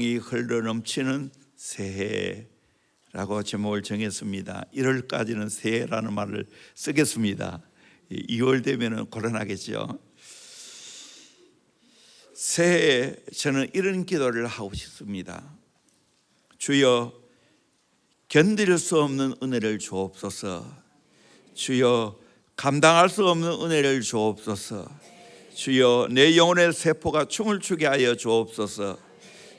강이 흘러넘치는 새해라고 제목을 정했습니다. 1월까지는 새해라는 말을 쓰겠습니다. 2월 되면 곤란하겠죠. 새해에 저는 이런 기도를 하고 싶습니다. 주여, 견딜 수 없는 은혜를 주옵소서. 주여, 감당할 수 없는 은혜를 주옵소서. 주여, 내 영혼의 세포가 춤을 추게 하여 주옵소서.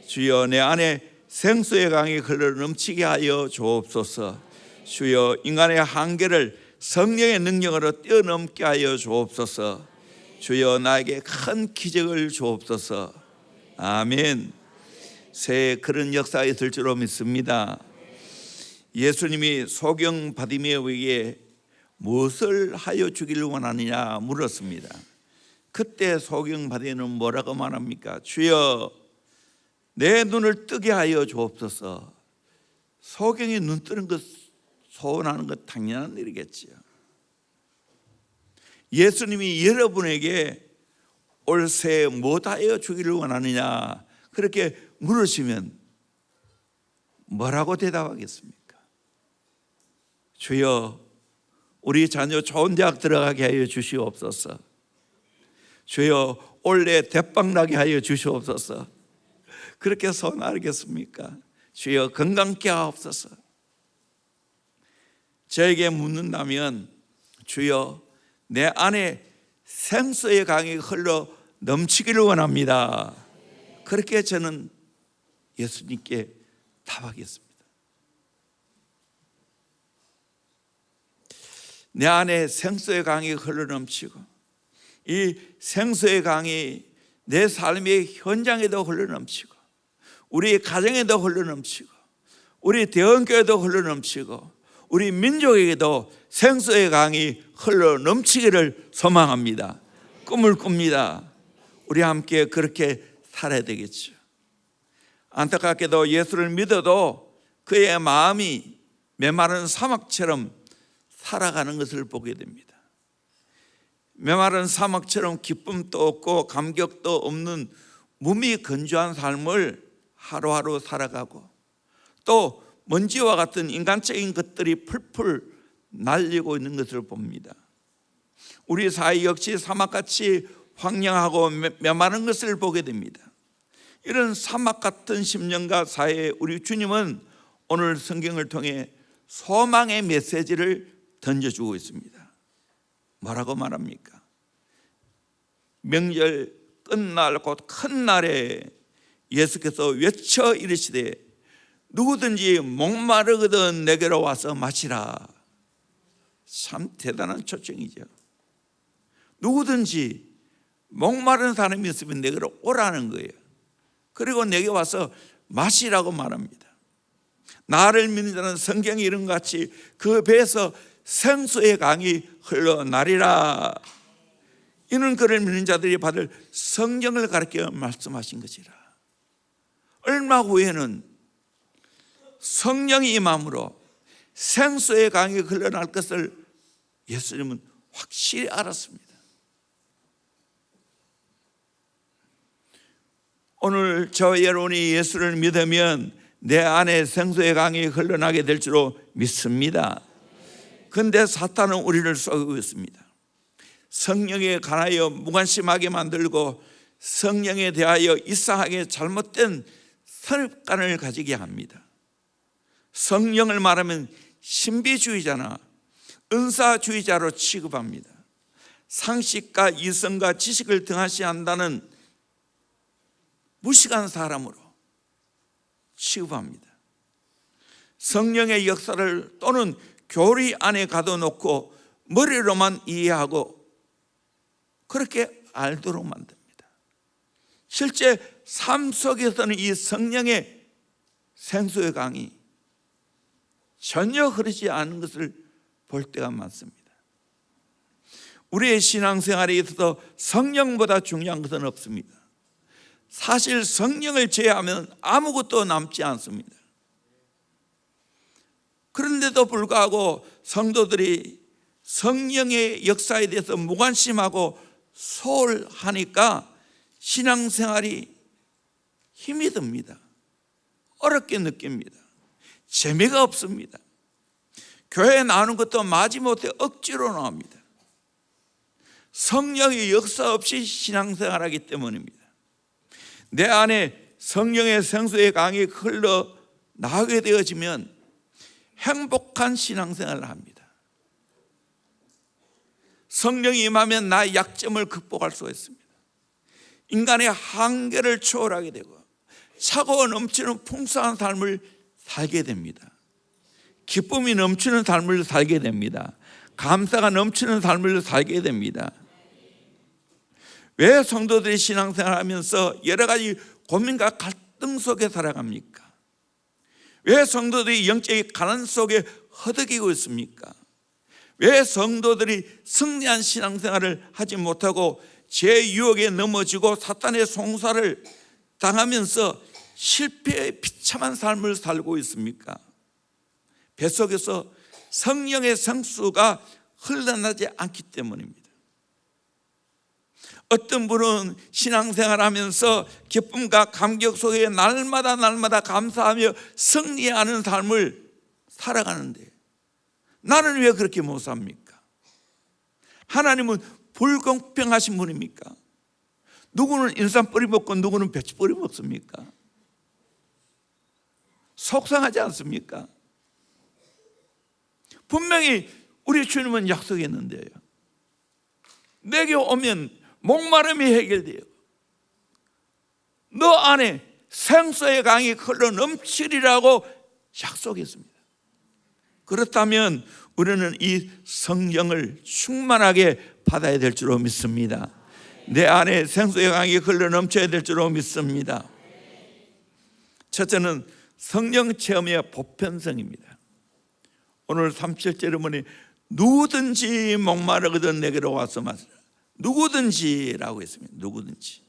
주여, 내 안에 생수의 강이 흘러 넘치게 하여 주옵소서. 주여, 인간의 한계를 성령의 능력으로 뛰어넘게 하여 주옵소서. 주여, 나에게 큰 기적을 주옵소서. 아멘. 새해 그런 역사가 있을 줄로 믿습니다. 예수님이 소경 바디메오에게 무엇을 하여 주기를 원하느냐 물었습니다. 그때 소경 바디메오는 뭐라고 말합니까? 주여, 내 눈을 뜨게 하여 주옵소서. 소경이 눈 뜨는 것 소원하는 것 당연한 일이겠지요. 예수님이 여러분에게 올 새해 뭐 하여 주기를 원하느냐 그렇게 물으시면 뭐라고 대답하겠습니까? 주여, 우리 자녀 좋은 대학 들어가게 하여 주시옵소서. 주여, 올해 대박 나게 하여 주시옵소서. 그렇게 소원하겠습니까? 주여, 건강케 하옵소서. 저에게 묻는다면 주여, 내 안에 생수의 강이 흘러 넘치기를 원합니다. 그렇게 저는 예수님께 답하겠습니다. 내 안에 생수의 강이 흘러 넘치고 이 생수의 강이 내 삶의 현장에도 흘러 넘치고 우리 가정에도 흘러 넘치고 우리 대원교회도 흘러 넘치고 우리 민족에게도 생수의 강이 흘러 넘치기를 소망합니다. 꿈을 꿉니다. 우리 함께 그렇게 살아야 되겠죠. 안타깝게도 예수를 믿어도 그의 마음이 메마른 사막처럼 살아가는 것을 보게 됩니다. 메마른 사막처럼 기쁨도 없고 감격도 없는 몸이 건조한 삶을 하루하루 살아가고 또 먼지와 같은 인간적인 것들이 풀풀 날리고 있는 것을 봅니다. 우리 사회 역시 사막같이 황량하고 메마른 것을 보게 됩니다. 이런 사막 같은 심령과 사회에 우리 주님은 오늘 성경을 통해 소망의 메시지를 던져주고 있습니다. 뭐라고 말합니까? 명절 끝날 곧 큰 날에 예수께서 외쳐 이르시되 누구든지 목마르거든 내게로 와서 마시라. 참 대단한 초청이죠. 누구든지 목마른 사람이 있으면 내게로 오라는 거예요. 그리고 내게 와서 마시라고 말합니다. 나를 믿는 자는 성경이 이런 것 같이 그 배에서 생수의 강이 흘러나리라. 이는 그를 믿는 자들이 받을 성경을 가르쳐 말씀하신 것이라. 얼마 후에는 성령이 임함으로 생수의 강이 흘러날 것을 예수님은 확실히 알았습니다. 오늘 저와 여러분이 예수를 믿으면 내 안에 생수의 강이 흘러나게 될 줄로 믿습니다. 그런데 사탄은 우리를 속이고 있습니다. 성령에 관하여 무관심하게 만들고 성령에 대하여 이상하게 잘못된 선입관을 가지게 합니다. 성령을 말하면 신비주의자나 은사주의자로 취급합니다. 상식과 이성과 지식을 등한시한다는 무식한 사람으로 취급합니다. 성령의 역사를 또는 교리 안에 가둬놓고 머리로만 이해하고 그렇게 알도록 만듭니다. 실제 삶 속에서는 이 성령의 생수의 강이 전혀 흐르지 않은 것을 볼 때가 많습니다. 우리의 신앙생활에 있어서 성령보다 중요한 것은 없습니다. 사실 성령을 제외하면 아무것도 남지 않습니다. 그런데도 불구하고 성도들이 성령의 역사에 대해서 무관심하고 소홀하니까 신앙생활이 힘이 듭니다. 어렵게 느낍니다. 재미가 없습니다. 교회에 나오는 것도 마지못해 억지로 나옵니다. 성령의 역사 없이 신앙생활하기 때문입니다. 내 안에 성령의 생수의 강이 흘러 나오게 되어지면 행복한 신앙생활을 합니다. 성령이 임하면 나의 약점을 극복할 수가 있습니다. 인간의 한계를 초월하게 되고 차고 넘치는 풍성한 삶을 살게 됩니다. 기쁨이 넘치는 삶을 살게 됩니다. 감사가 넘치는 삶을 살게 됩니다. 왜 성도들이 신앙생활을 하면서 여러 가지 고민과 갈등 속에 살아갑니까? 왜 성도들이 영적인 가난 속에 허덕이고 있습니까? 왜 성도들이 승리한 신앙생활을 하지 못하고 죄 유혹에 넘어지고 사탄의 송사를 당하면서 실패의 비참한 삶을 살고 있습니까? 뱃속에서 성령의 생수가 흘러나지 않기 때문입니다. 어떤 분은 신앙생활하면서 기쁨과 감격 속에 날마다 감사하며 승리하는 삶을 살아가는데 나는 왜 그렇게 못 삽니까? 하나님은 불공평하신 분입니까? 누구는 인삼 뿌리 먹고 누구는 배추 뿌리 먹습니까? 속상하지 않습니까? 분명히 우리 주님은 약속했는데요, 내게 오면 목마름이 해결돼요. 너 안에 생수의 강이 흘러 넘치리라고 약속했습니다. 그렇다면 우리는 이 성령을 충만하게 받아야 될 줄로 믿습니다. 내 안에 생수의 강이 흘러 넘쳐야 될 줄로 믿습니다. 첫째는 성령 체험의 보편성입니다. 오늘 37절에 보니 누구든지 목마르거든 내게로 와서 마시라. 누구든지라고 했습니다. 누구든지.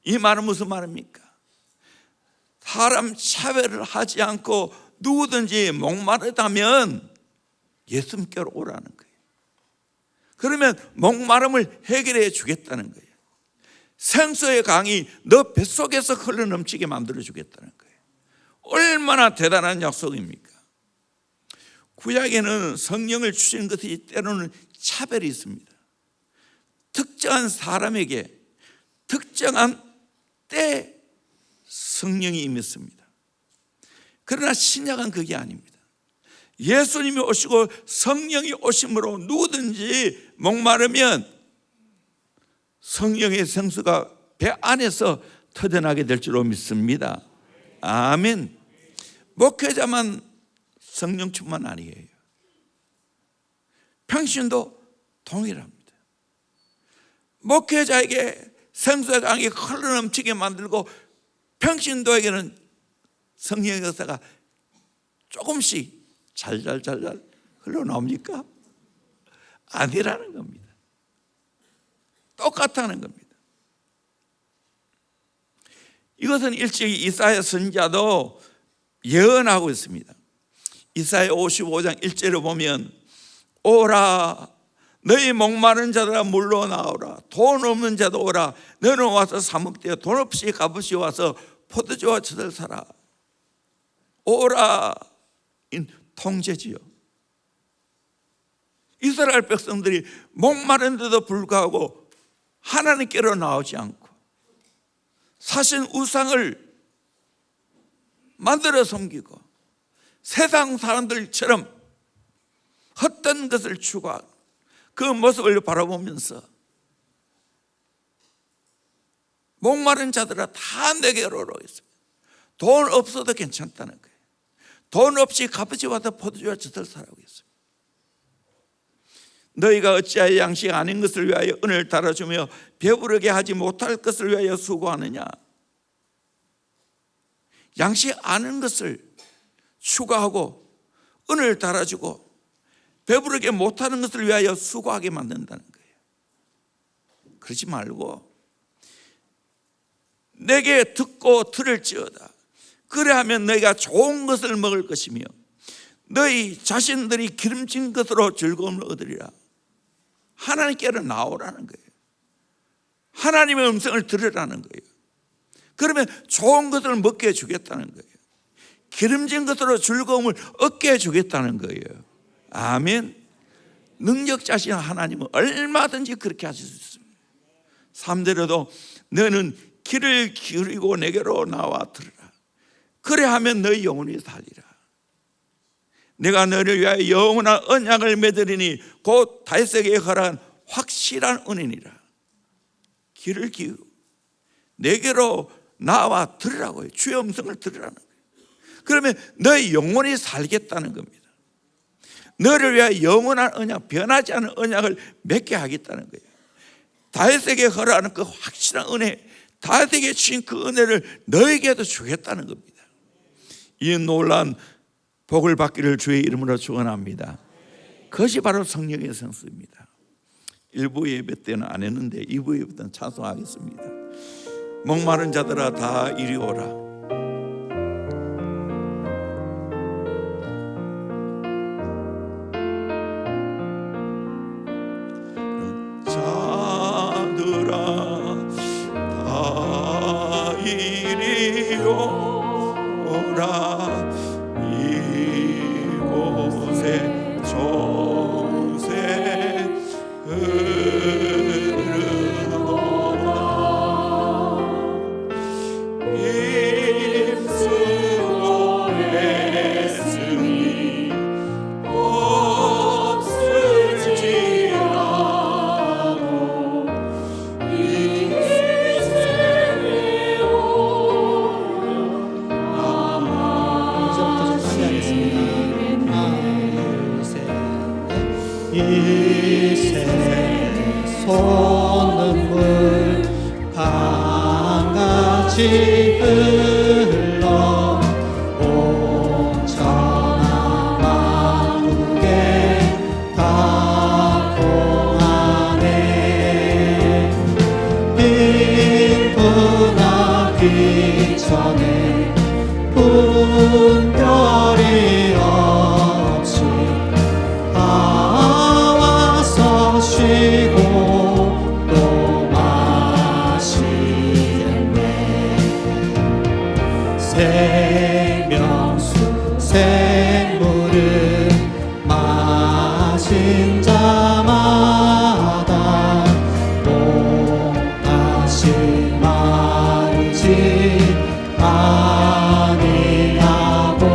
이 말은 무슨 말입니까? 사람 차별을 하지 않고 누구든지 목마르다면 예수님께로 오라는 거예요. 그러면 목마름을 해결해 주겠다는 거예요. 생수의 강이 너 뱃속에서 흘러 넘치게 만들어 주겠다는 거예요. 얼마나 대단한 약속입니까? 구약에는 성령을 주신 것이 때로는 차별이 있습니다. 특정한 사람에게 특정한 때 성령이 임했습니다. 그러나 신약은 그게 아닙니다. 예수님이 오시고 성령이 오심으로 누구든지 목마르면 성령의 생수가 배 안에서 터져나게 될 줄로 믿습니다. 아멘. 목회자만 성령 충만 아니에요. 평신도 동일합니다. 목회자에게 생수의 강이 흘러넘치게 만들고 평신도에게는 성령의 역사가 조금씩 잘잘 흘러나옵니까? 아니라는 겁니다. 똑같다는 겁니다. 이것은 일찍이 이사야 선지자도 예언하고 있습니다. 이사야 55장 1절에 보면 오라 너희 목마른 자들아 물러 나오라 돈 없는 자도 오라 너는 와서 사 먹되 돈 없이 값없이 와서 포도주와 젖을 사라. 오라 인 통제지요. 이스라엘 백성들이 목마른데도 불구하고 하나님께로 나오지 않고 사신 우상을 만들어 섬기고 세상 사람들처럼 헛된 것을 추구하고 그 모습을 바라보면서 목마른 자들아 다 내게로 오겠습니다. 돈 없어도 괜찮다는 거예요. 돈 없이 값없이 와서 포도주와 젖을 사라고 했습니다. 너희가 어찌하여 양식 아닌 것을 위하여 은을 달아주며 배부르게 하지 못할 것을 위하여 수고하느냐. 양식 아닌 것을 추구하고 은을 달아주고 배부르게 못하는 것을 위하여 수고하게 만든다는 거예요. 그러지 말고 내게 듣고 들을지어다. 그래하면 너희가 좋은 것을 먹을 것이며 너희 자신들이 기름진 것으로 즐거움을 얻으리라. 하나님께로 나오라는 거예요. 하나님의 음성을 들으라는 거예요. 그러면 좋은 것을 먹게 해주겠다는 거예요. 기름진 것으로 즐거움을 얻게 해주겠다는 거예요. 아멘. 능력자신 하나님은 얼마든지 그렇게 하실 수 있습니다. 3절에도 너는 귀를 기울이고 내게로 나와 들으라. 그래 하면 너희 영혼이 살리라. 내가 너를 위하여 영원한 언약을 맺으리니 곧 다윗에게 허락한 확실한 은혜니라. 귀를 기울이고 내게로 나와 들으라고요. 주의 음성을 들으라는 거예요. 그러면 너희 영혼이 살겠다는 겁니다. 너를 위하여 영원한 언약, 변하지 않은 언약을 맺게 하겠다는 거예요. 다윗에게 허락하는 그 확실한 은혜, 다윗에게 주신 그 은혜를 너에게도 주겠다는 겁니다. 이 놀라운 복을 받기를 주의 이름으로 축원합니다. 그것이 바로 성령의 성수입니다. 1부 예배 때는 안 했는데 2부 예배 때는 찬송하겠습니다. 목마른 자들아 다 이리 오라. 이곳에 정세 흐르도다. 힘쓰고 애쓰니 없을지라도 이세 솟는 물 강같이 흘러 온천한 만국에 다 통하네. 빈부나 귀천에 분별이 없이 쉬고 또 마시겠네. 생명수 생물을 마신 자마다 목 다시 마르지 아니하고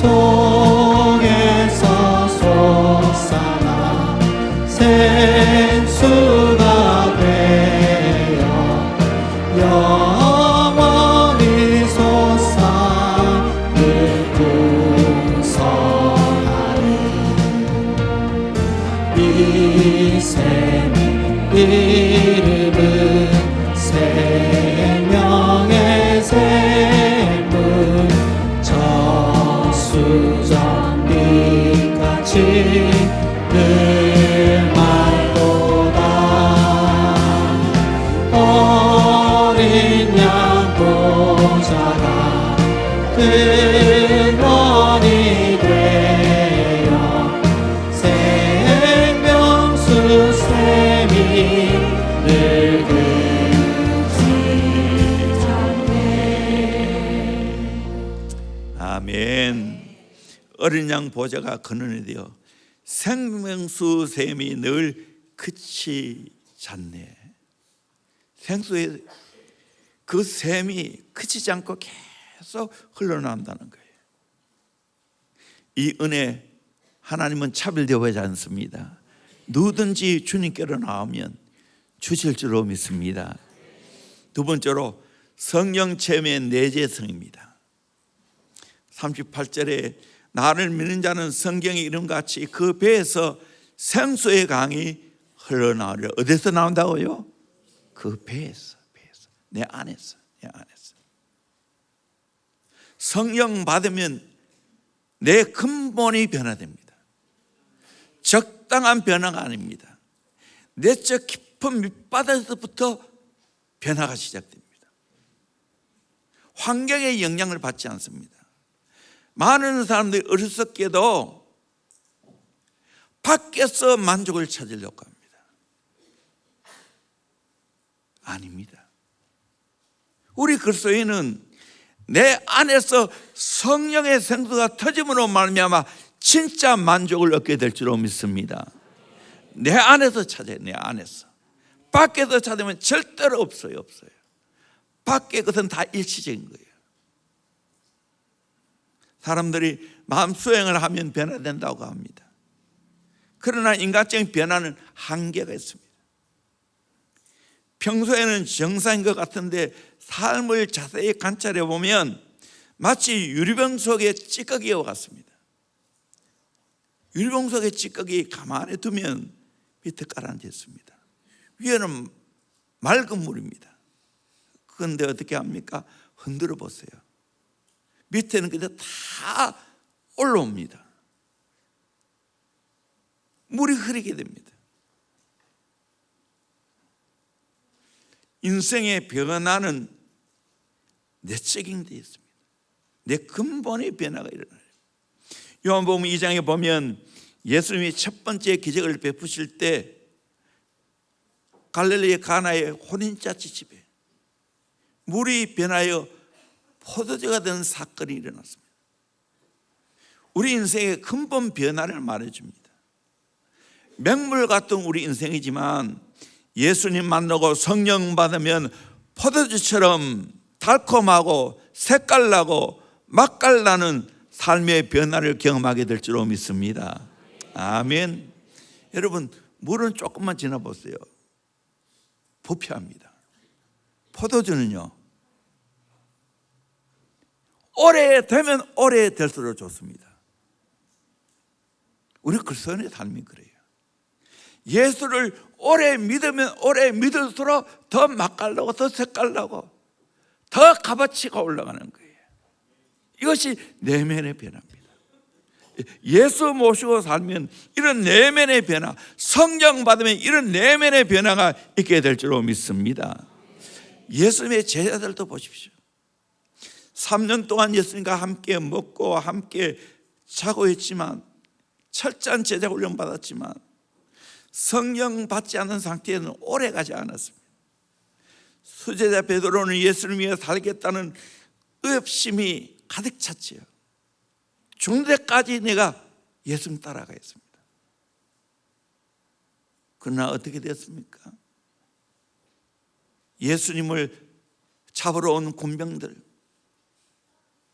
속에서 솟아나 생수가 되어 영원히 솟아늘 풍성하리. 이 샘의 이름은 생명의 샘물, 저수정빛같이 늘 맑도다. 어린 양 보좌가 근원이 되어 생명수 샘이 늘 그치잖네. 아멘. 어린 양 보좌가 근원이 되어 생명수 샘이 늘 그치지 않네. 생수의 그 샘이 그치지 않고 계속 흘러나온다는 거예요. 이 은혜, 하나님은 차별되어하지 않습니다. 누구든지 주님께로 나오면 주실 줄로 믿습니다. 두 번째로 성령 체험의 내재성입니다. 38절에 나를 믿는 자는 성경의 이름같이 그 배에서 생수의 강이 흘러나오리라. 어디서 나온다고요? 그 배에서, 내 안에서. 성령 받으면 내 근본이 변화됩니다. 적당한 변화가 아닙니다. 내적 깊은 밑바닥에서부터 변화가 시작됩니다. 환경의 영향을 받지 않습니다. 많은 사람들이 어리석게도 밖에서 만족을 찾으려고 합니다. 아닙니다. 우리 그리스도인은 내 안에서 성령의 생수가 터짐으로 말미암아 진짜 만족을 얻게 될 줄로 믿습니다. 내 안에서 찾아요. 내 안에서. 밖에서 찾으면 절대로 없어요. 밖의 것은 다 일시적인 거예요. 사람들이 마음 수행을 하면 변화된다고 합니다. 그러나 인간적인 변화는 한계가 있습니다. 평소에는 정상인 것 같은데 삶을 자세히 관찰해 보면 마치 유리병 속의 찌꺼기와 같습니다. 유리병 속의 찌꺼기 가만히 두면 밑에 가라앉아 있습니다. 위에는 맑은 물입니다. 그런데 어떻게 합니까? 흔들어 보세요. 밑에는 그냥 다 올라옵니다. 물이 흐르게 됩니다. 인생의 변화는 내적인 데 있습니다. 내 근본의 변화가 일어나요. 요한복음 2장에 보면 예수님이 첫 번째 기적을 베푸실 때 갈릴리 가나의 혼인잔치 집에 물이 변하여 포도주가 된 사건이 일어났습니다. 우리 인생의 근본 변화를 말해줍니다. 맹물 같은 우리 인생이지만 예수님 만나고 성령 받으면 포도주처럼 달콤하고 색깔나고 맛깔나는 삶의 변화를 경험하게 될 줄로 믿습니다. 아멘. 여러분, 물은 조금만 지나보세요. 부패합니다. 포도주는요, 오래되면 오래될수록 좋습니다. 우리 그리스도인의 삶이 그래요. 예수를 오래 믿으면 오래 믿을수록 더 맛깔나고 더 색깔나고 더 값어치가 올라가는 거예요. 이것이 내면의 변화입니다. 예수 모시고 살면 이런 내면의 변화, 성령 받으면 이런 내면의 변화가 있게 될 줄로 믿습니다. 예수님의 제자들도 보십시오. 3년 동안 예수님과 함께 먹고 함께 자고 했지만, 철저한 제자 훈련 받았지만 성령 받지 않은 상태에는 오래 가지 않았습니다. 수제자 베드로는 예수를 위해 살겠다는 의협심이 가득 찼지요. 죽는 데까지 내가 예수님 따라가겠습니다. 그러나 어떻게 됐습니까? 예수님을 잡으러 온 군병들,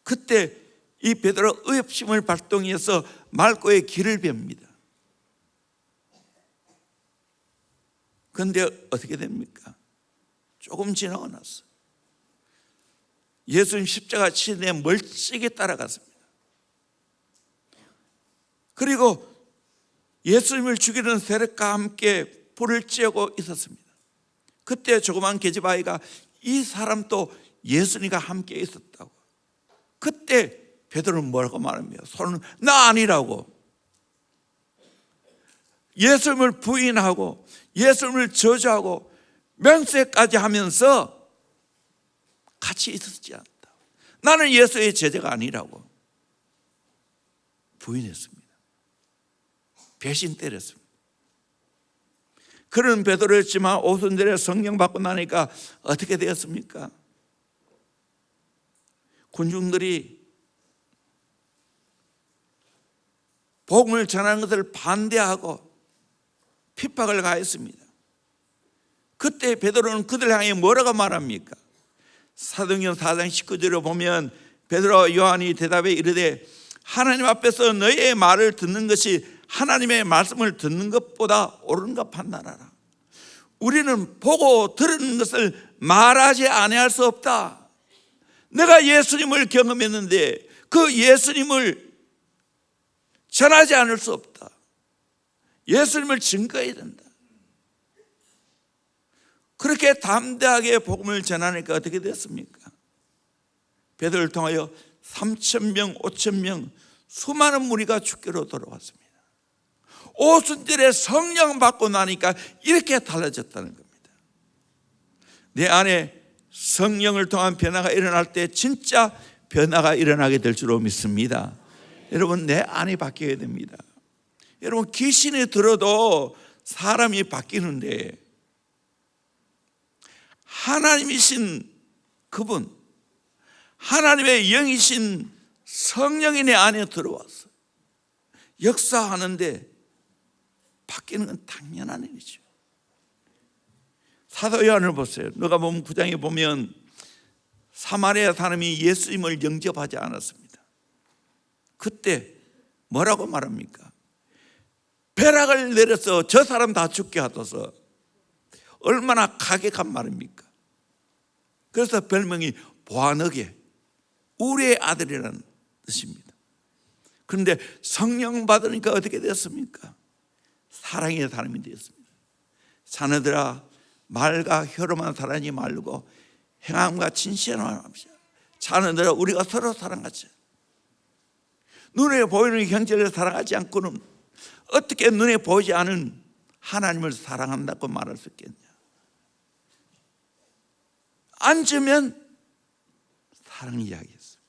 그때 이 베드로 의협심을 발동해서 말고의 길을 뵙니다. 그런데 어떻게 됩니까? 조금 지나고 나서 예수님 십자가 치는데 멀찍이 따라갔습니다. 그리고 예수님을 죽이는 세력과 함께 불을 쬐고 있었습니다. 그때 조그만 계집아이가 이 사람도 예수님과 함께 있었다고. 그때 베드로는 뭐라고 말합니까? 손은 나 아니라고. 예수님을 부인하고 예수님을 저주하고 맹세까지 하면서 같이 있었지 않다. 나는 예수의 제자가 아니라고 부인했습니다. 배신 때렸습니다. 그런 베드로였지만 오순절에 성령 받고 나니까 어떻게 되었습니까? 군중들이 복음을 전하는 것을 반대하고 핍박을 가했습니다. 그때 베드로는 그들 향해 뭐라고 말합니까? 사도행전 4장 19절에 보면 베드로와 요한이 대답해 이르되 하나님 앞에서 너희의 말을 듣는 것이 하나님의 말씀을 듣는 것보다 옳은가 판단하라. 우리는 보고 들은 것을 말하지 아니할 수 없다. 내가 예수님을 경험했는데 그 예수님을 전하지 않을 수 없다. 예수님을 증거해야 된다. 그렇게 담대하게 복음을 전하니까 어떻게 됐습니까? 베드로를 통하여 3,000명, 5,000명 수많은 무리가 주께로 돌아왔습니다. 오순절에 성령 받고 나니까 이렇게 달라졌다는 겁니다. 내 안에 성령을 통한 변화가 일어날 때 진짜 변화가 일어나게 될 줄로 믿습니다. 여러분, 내 안이 바뀌어야 됩니다. 여러분, 귀신이 들어도 사람이 바뀌는데 하나님이신 그분, 하나님의 영이신 성령이 내 안에 들어와서 역사하는데 바뀌는 건 당연한 일이죠. 사도 요한을 보세요. 누가복음 9장에 보면 사마리아 사람이 예수님을 영접하지 않았습니다. 그때 뭐라고 말합니까? 벼락을 내려서 저 사람 다 죽게 하소서. 얼마나 가격한 말입니까? 그래서 별명이 보아너게, 우리의 아들이라는 뜻입니다. 그런데 성령 받으니까 어떻게 되었습니까? 사랑의 사람이 되었습니다. 자녀들아, 말과 혀로만 사랑하지 말고 행함과 진실함을 합시다. 자녀들아, 우리가 서로 사랑하자. 눈에 보이는 형제를 사랑하지 않고는 어떻게 눈에 보이지 않은 하나님을 사랑한다고 말할 수 있겠냐? 앉으면 사랑 이야기했어요.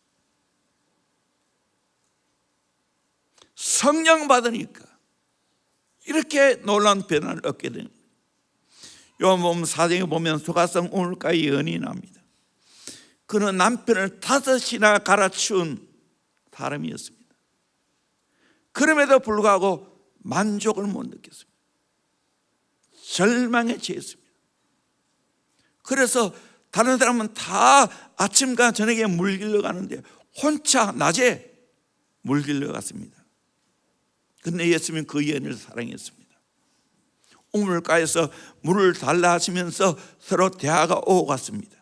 성령 받으니까 이렇게 놀라운 변화를 얻게 됩니다. 요한복음 4장에 보면 소가성 우물가에 연이 납니다. 그는 남편을 5이나 갈아치운 사람이었습니다. 그럼에도 불구하고 만족을 못 느꼈습니다. 절망에 처했습니다. 그래서 다른 사람은 다 아침과 저녁에 물 길러 가는데 혼자 낮에 물 길러 갔습니다. 그런데 예수님은 그 여인을 사랑했습니다. 우물가에서 물을 달라 하시면서 서로 대화가 오고 갔습니다.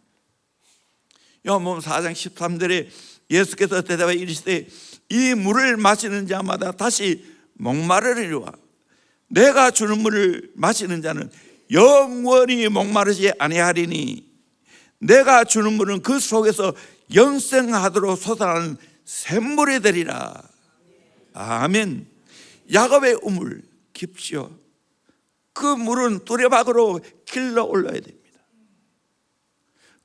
요한복음 4장 13절에 예수께서 대답하여 이르시되 이 물을 마시는 자마다 다시 목마르리와 내가 주는 물을 마시는 자는 영원히 목마르지 아니하리니 내가 주는 물은 그 속에서 영생하도록 솟아나는 샘물이 되리라. 아멘. 야곱의 우물 깊지요. 그 물은 뚜레박으로 길러 올라야 됩니다.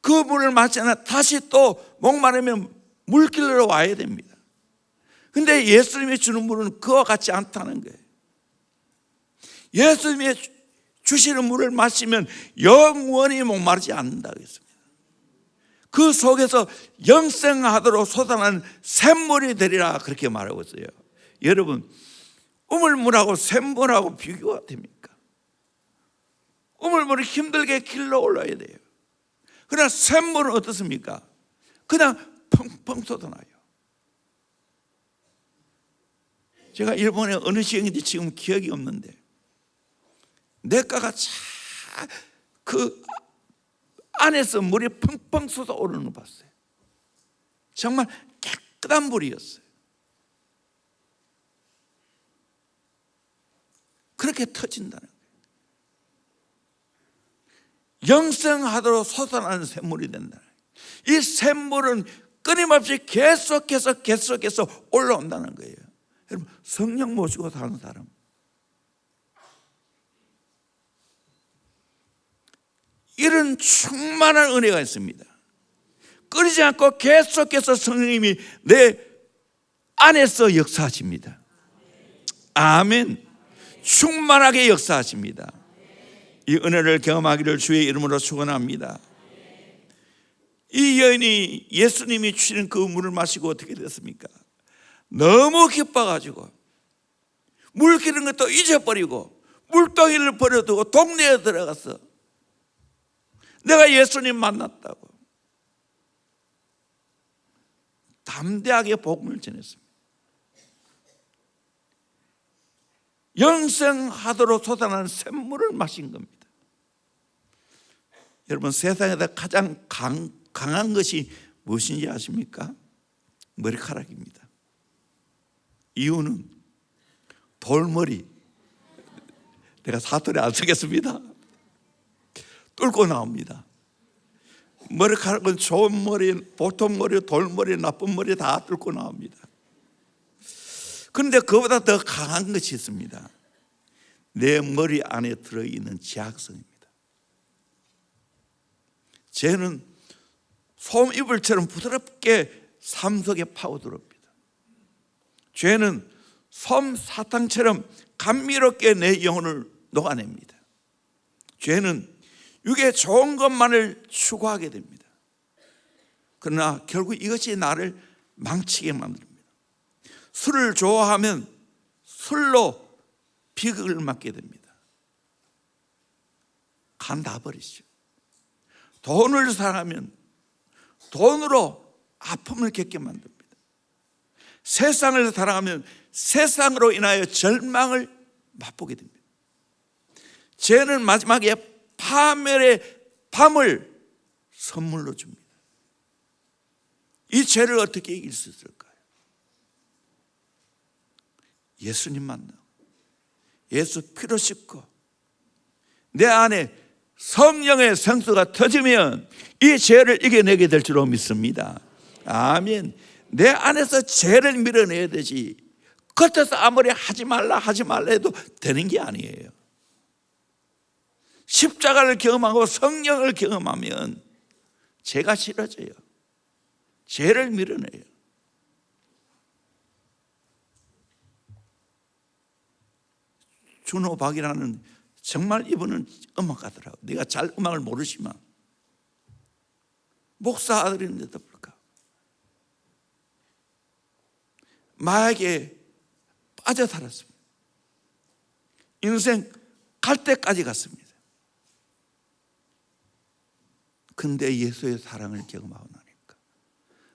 그 물을 마시나 다시 또 목마르면 물 길러 와야 됩니다. 근데 예수님이 주는 물은 그와 같지 않다는 거예요. 예수님이 주시는 물을 마시면 영원히 목마르지 않는다고 했습니다. 그 속에서 영생하도록 솟아나는 샘물이 되리라 그렇게 말하고 있어요. 여러분, 우물물하고 샘물하고 비교가 됩니까? 우물물이 힘들게 길러 올라야 돼요. 그러나 샘물은 어떻습니까? 그냥 펑펑 쏟아나요. 제가 일본에 어느 시행인지 지금 기억이 없는데 냇가가 그 안에서 물이 펑펑 쏟아오르는 거 봤어요. 정말 깨끗한 물이었어요. 그렇게 터진다는 거예요. 영생하도록 솟아나는 샘물이 된다는 거예요. 이 샘물은 끊임없이 계속해서 올라온다는 거예요. 여러분, 성령 모시고 사는 사람, 이런 충만한 은혜가 있습니다. 끊이지 않고 계속해서 성령님이 내 안에서 역사하십니다. 아멘. 충만하게 역사하십니다. 이 은혜를 경험하기를 주의 이름으로 축원합니다. 이 여인이 예수님이 주시는 그 물을 마시고 어떻게 됐습니까? 너무 기뻐가지고 물 기른 것도 잊어버리고 물동이를 버려두고 동네에 들어가서 내가 예수님 만났다고 담대하게 복음을 전했습니다. 영생하도록 솟아나는 샘물을 마신 겁니다. 여러분, 세상에서 가장 강한 것이 무엇인지 아십니까? 머리카락입니다. 이유는 돌머리, 내가 사투리 안 쓰겠습니다. 뚫고 나옵니다. 머리카락은 좋은 머리, 보통 머리, 돌머리, 나쁜 머리 다 뚫고 나옵니다. 그런데 그보다 더 강한 것이 있습니다. 내 머리 안에 들어있는 지학성입니다. 죄는 솜이불처럼 부드럽게 삶 속에 파고들어옵니다. 죄는 솜사탕처럼 감미롭게 내 영혼을 녹아냅니다. 죄는 육의 좋은 것만을 추구하게 됩니다. 그러나 결국 이것이 나를 망치게 만듭니다. 술을 좋아하면 술로 비극을 맞게 됩니다. 간 다 버리죠. 돈을 사랑하면 돈으로 아픔을 겪게 만듭니다. 세상을 사랑하면 세상으로 인하여 절망을 맛보게 됩니다. 죄는 마지막에 파멸의 밤을 선물로 줍니다. 이 죄를 어떻게 이길 수 있을까요? 예수님 만나고 예수 피로 씻고 내 안에 성령의 생수가 터지면 이 죄를 이겨내게 될 줄로 믿습니다. 아멘. 내 안에서 죄를 밀어내야 되지 겉에서 아무리 하지 말라 해도 되는 게 아니에요. 십자가를 경험하고 성령을 경험하면 죄가 싫어져요. 죄를 밀어내요. 준호박이라는 정말 이분은 음악가더라고. 네가 잘 음악을 모르지만 목사 아들인데도 불구하고 마약에 빠져 살았습니다. 인생 갈 때까지 갔습니다. 근데 예수의 사랑을 경험하고 나니까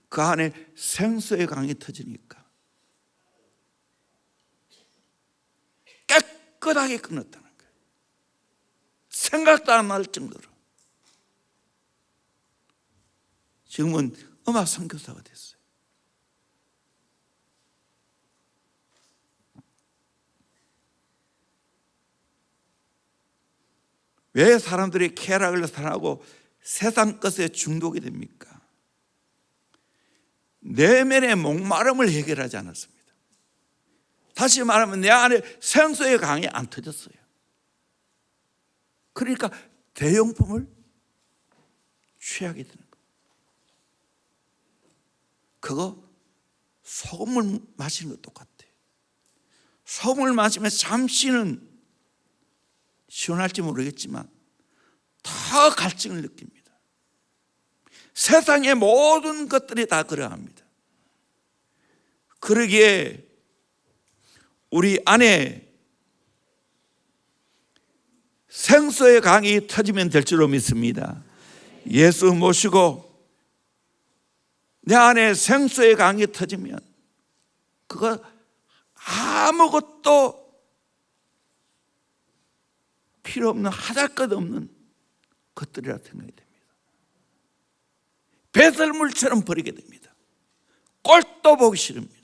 그 안에 생수의 강이 터지니까 깨끗하게 끊었다는 거예요. 생각도 안 날 정도로. 지금은 음악 선교사가 됐어요. 왜 사람들이 쾌락을 사랑하고 세상 것에 중독이 됩니까? 내면의 목마름을 해결하지 않았습니다. 다시 말하면 내 안에 생수의 강이 안 터졌어요. 그러니까 대용품을 취하게 되는 거예요. 그거 소금을 마시는 것 똑같아요. 소금을 마시면 잠시는 시원할지 모르겠지만 다 갈증을 느낍니다. 세상의 모든 것들이 다 그러합니다. 그러기에 우리 안에 생수의 강이 터지면 될 줄로 믿습니다. 예수 모시고 내 안에 생수의 강이 터지면 그거 아무것도 필요 없는 하잘것없는 것들이라 생각이 됩니다. 배설물처럼 버리게 됩니다. 꼴도 보기 싫습니다.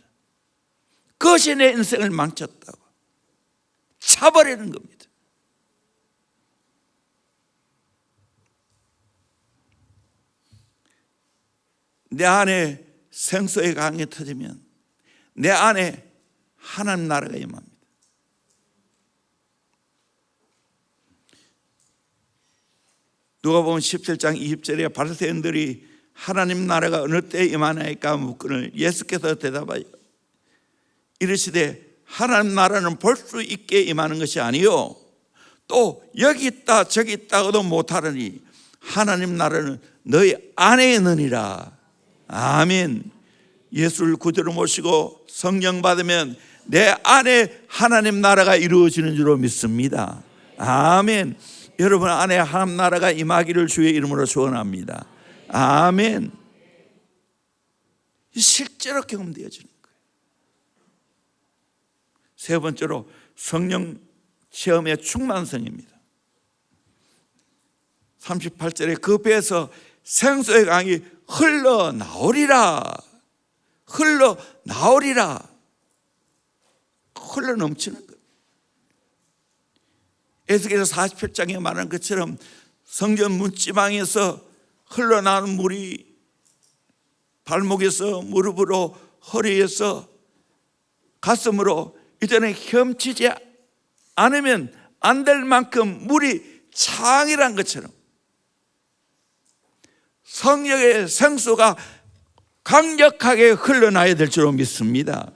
그것이 내 인생을 망쳤다고 차버리는 겁니다. 내 안에 생수의 강이 터지면 내 안에 하나님 나라가 임합니다. 누가복음 17장 20절에 바리새인들이 하나님 나라가 어느 때에 임하나이까 묻거늘 예수께서 대답하여 이르시되 하나님 나라는 볼 수 있게 임하는 것이 아니요 또 여기 있다 저기 있다고도 못하느니 하나님 나라는 너희 안에 있느니라. 아멘. 예수를 구주로 모시고 성령 받으면 내 안에 하나님 나라가 이루어지는 줄로 믿습니다. 아멘. 여러분 안에 하나님 나라가 임하기를 주의 이름으로 축원합니다. 아멘. 실제로 경험되어지는 거예요. 세 번째로 성령 체험의 충만성입니다. 38절에 그 배에서 생수의 강이 흘러나오리라. 흘러나오리라. 흘러넘치는 것. 에스겔서 47장에 말한 것처럼 성전 문지방에서 흘러나오는 물이 발목에서 무릎으로 허리에서 가슴으로 이제는 혐치지 않으면 안 될 만큼 물이 창이란 것처럼 성령의 생수가 강력하게 흘러나야 될 줄로 믿습니다.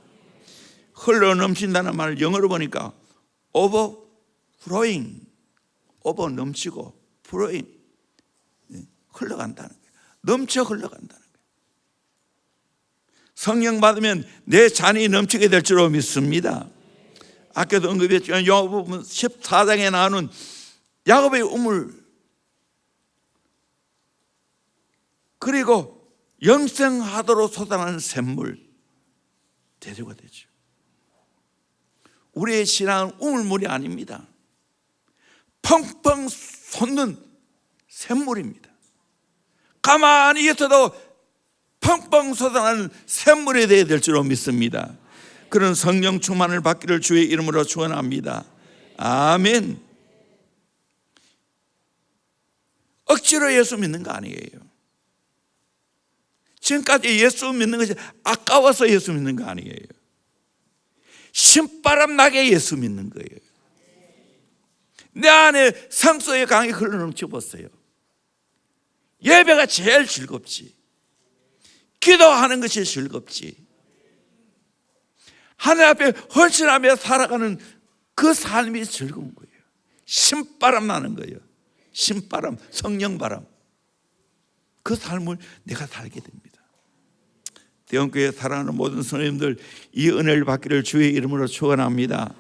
흘러넘친다는 말을 영어로 보니까 overflowing, over 넘치고 flowing 흘러간다는 거예요. 넘쳐 흘러간다는 거예요. 성령 받으면 내 잔이 넘치게 될 줄로 믿습니다. 아까도 언급했지만 요한복음 14장에 나오는 야곱의 우물, 그리고 영생하도록 솟아나는 샘물, 대조가 되죠. 우리의 신앙은 우물물이 아닙니다. 펑펑 솟는 샘물입니다. 가만히 있어도 펑펑 솟아나는 샘물이 되어야 될 줄로 믿습니다. 그런 성령 충만을 받기를 주의 이름으로 축원합니다. 아멘. 억지로 예수 믿는 거 아니에요. 지금까지 예수 믿는 것이 아까워서 예수 믿는 거 아니에요. 신바람 나게 예수 믿는 거예요. 내 안에 성소의 강이 흘러넘쳐 보세요. 예배가 제일 즐겁지. 기도하는 것이 즐겁지. 하늘 앞에 헌신하며 살아가는 그 삶이 즐거운 거예요. 신바람 나는 거예요. 신바람, 성령바람. 그 삶을 내가 살게 됩니다. 대원교회 사랑하는 모든 선생님들, 이 은혜를 받기를 주의 이름으로 축원합니다.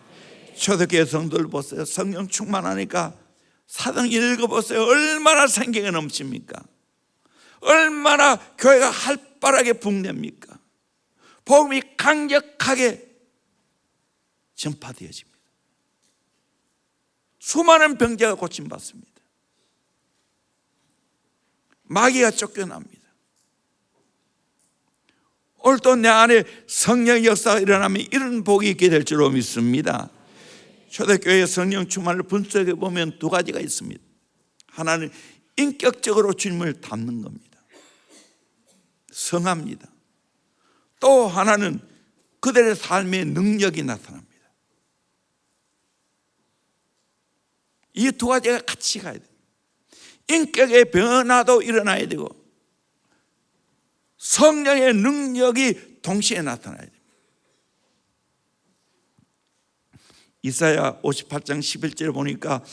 초대교회 성도들 보세요. 성령 충만하니까 사도행 읽어보세요. 얼마나 생기가 넘칩니까? 얼마나 교회가 활발하게 붕냅니까? 복음이 강력하게 전파되어집니다. 수많은 병자가 고침받습니다. 마귀가 쫓겨납니다. 오늘 또 내 안에 성령의 역사가 일어나면 이런 복이 있게 될 줄로 믿습니다. 초대교회의 성령 충만을 분석해 보면 두 가지가 있습니다. 하나는 인격적으로 주님을 닮는 겁니다. 성합니다. 또 하나는 그들의 삶의 능력이 나타납니다. 이 두 가지가 같이 가야 돼요. 인격의 변화도 일어나야 되고 성령의 능력이 동시에 나타나야 됩니다. 이사야 58장 11절에 보니까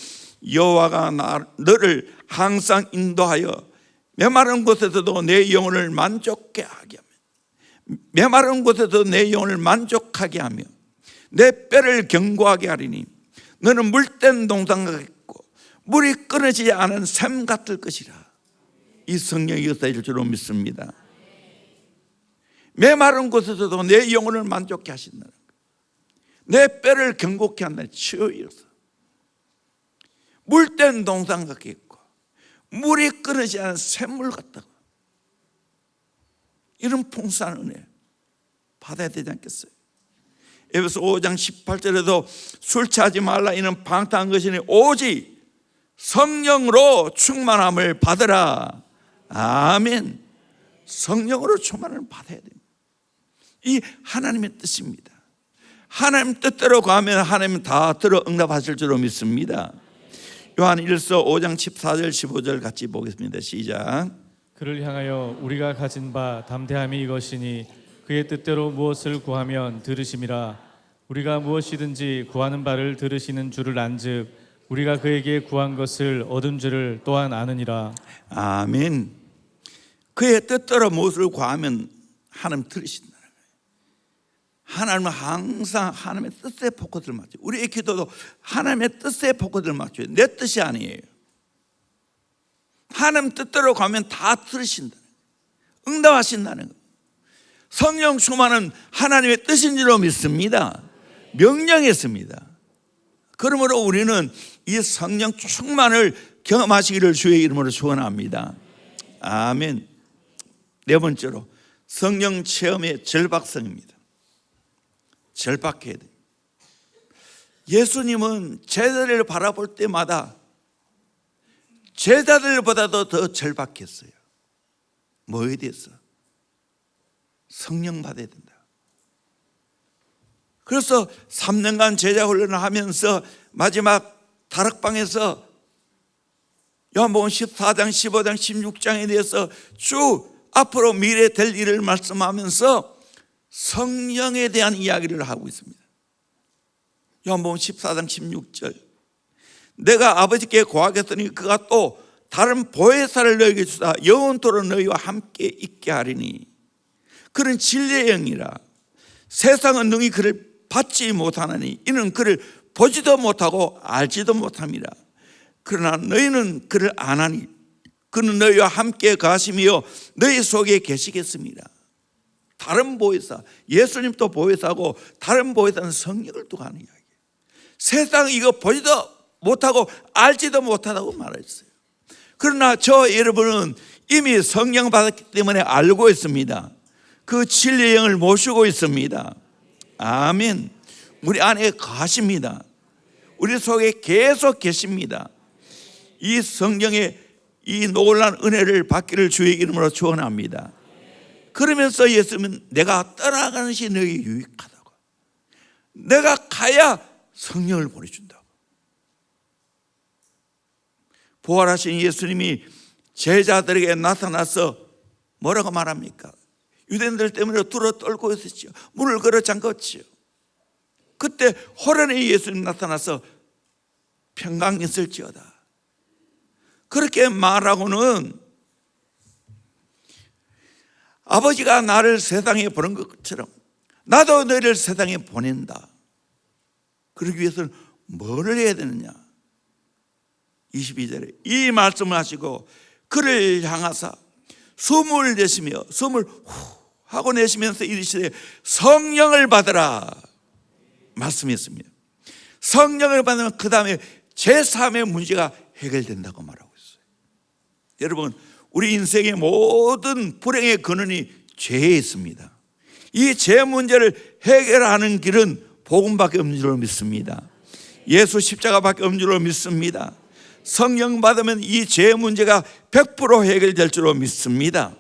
여호와가 너를 항상 인도하여 메마른 곳에서도 내 영혼을 만족케 하게 하며, 메마른 곳에서도 내 영혼을 만족하게 하며 내 뼈를 견고하게 하리니 너는 물된 동상 같고 물이 끊어지지 않은 샘 같을 것이라. 이 성령이 역사일 줄로 믿습니다. 메마른 곳에서도 내 영혼을 만족케 하신다는 거예요. 내 뼈를 견고케 한다는 치유여서 물된 동상 같게 있고 물이 끊어지지 않은 샘물 같다고. 이런 풍성한 은혜 받아야 되지 않겠어요? 에베소 5장 18절에도 술 취하지 말라 이는 방탕한 것이니 오직 성령으로 충만함을 받으라. 아멘. 성령으로 충만을 받아야 됩니다. 이 하나님의 뜻입니다. 하나님 뜻대로 가면 하나님은 다 들어 응답하실 줄로 믿습니다. 요한 1서 5장 14절 15절 같이 보겠습니다. 시작. 그를 향하여 우리가 가진 바 담대함이 이것이니 그의 뜻대로 무엇을 구하면 들으심이라. 우리가 무엇이든지 구하는 바를 들으시는 줄을 안즉 우리가 그에게 구한 것을 얻은 줄을 또한 아느니라. 아멘. 그의 뜻대로 무엇을 구하면 하나님 들으신다는 거예요. 하나님은 항상 하나님의 뜻에 포커스를 맞춰요. 우리의 기도도 하나님의 뜻에 포커스를 맞춰요. 내 뜻이 아니에요. 하나님 뜻대로 가면 다 들으신다는 거예요. 응답하신다는 거예요. 성령 충만은 하나님의 뜻인 줄로 믿습니다. 명령했습니다. 그러므로 우리는 이 성령 충만을 경험하시기를 주의 이름으로 축원합니다. 아멘. 네 번째로 성령 체험의 절박성입니다. 절박해야 돼요. 예수님은 제자들을 바라볼 때마다 제자들보다도 더 절박했어요. 뭐에 대해서? 성령 받아야 된다. 그래서 3년간 제자 훈련을 하면서 마지막 다락방에서 요한복음 14장, 15장, 16장에 대해서 쭉 앞으로 미래 될 일을 말씀하면서 성령에 대한 이야기를 하고 있습니다. 요한복음 14장 16절. 내가 아버지께 고하겠더니 그가 또 다른 보혜사를 너희에게 주사 영원토록 너희와 함께 있게 하리니 그는 진리의 영이라. 세상은 능히 그를 받지 못하나니 이는 그를 보지도 못하고 알지도 못함이라. 그러나 너희는 그를 아나니 그는 너희와 함께 가시며 너희 속에 계시겠습니다. 다른 보혜사, 예수님도 보혜사고 다른 보혜사는 성령을 두고 하는 이야기예요. 세상은 이거 보지도 못하고 알지도 못하다고 말했어요. 그러나 저 여러분은 이미 성령 받았기 때문에 알고 있습니다. 그 진리의 영을 모시고 있습니다. 아멘. 우리 안에 가십니다. 우리 속에 계속 계십니다. 이 성령의 이 놀라운 은혜를 받기를 주의 이름으로 축원합니다. 그러면서 예수님은 내가 떠나가는 것이 너에게 유익하다고. 내가 가야 성령을 보내준다고. 부활하신 예수님이 제자들에게 나타나서 뭐라고 말합니까? 유대인들 때문에 둘러 떨고 있었죠. 문을 걸어 잠갔죠. 그때 호련히 예수님 나타나서 평강 있을지어다. 그렇게 말하고는 아버지가 나를 세상에 보낸 것처럼 나도 너희를 세상에 보낸다. 그러기 위해서는 뭐를 해야 되느냐? 22절에 이 말씀을 하시고 그를 향하사 숨을 내쉬며 숨을 후 하고 내쉬면서 이르시되 성령을 받으라 말씀했습니다. 성령을 받으면 그 다음에 제3의 문제가 해결된다고 말하고 있어요. 여러분, 우리 인생의 모든 불행의 근원이 죄에 있습니다. 이 죄 문제를 해결하는 길은 복음밖에 없는 줄로 믿습니다. 예수 십자가밖에 없는 줄로 믿습니다. 성령 받으면 이 죄 문제가 100% 해결될 줄로 믿습니다.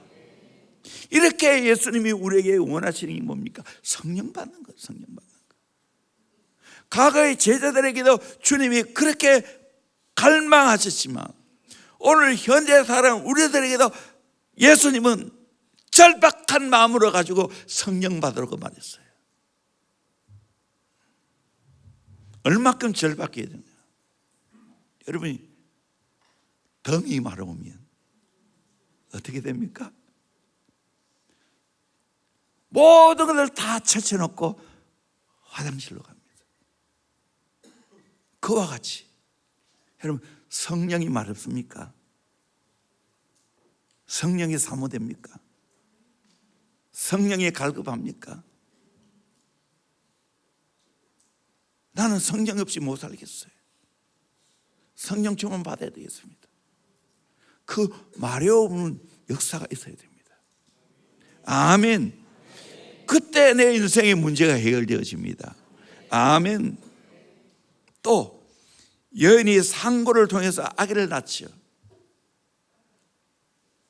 이렇게 예수님이 우리에게 원하시는 게 뭡니까? 성령 받는 것, 성령 받는 것. 과거의 제자들에게도 주님이 그렇게 갈망하셨지만 오늘 현재 살아가는 우리들에게도 예수님은 절박한 마음으로 가지고 성령 받으라고 말했어요. 얼마큼 절박해야 되냐? 여러분이 덩이 마르면 어떻게 됩니까? 모든 것을 다 채쳐놓고 화장실로 갑니다. 그와 같이 여러분, 성령이 마렵습니까? 성령이 사모됩니까? 성령이 갈급합니까? 나는 성령 없이 못 살겠어요. 성령 충만 받아야 되겠습니다. 그 마려운 역사가 있어야 됩니다. 아멘. 그때 내 인생의 문제가 해결되어집니다. 아멘. 또 여인이 상고를 통해서 아기를 낳지요.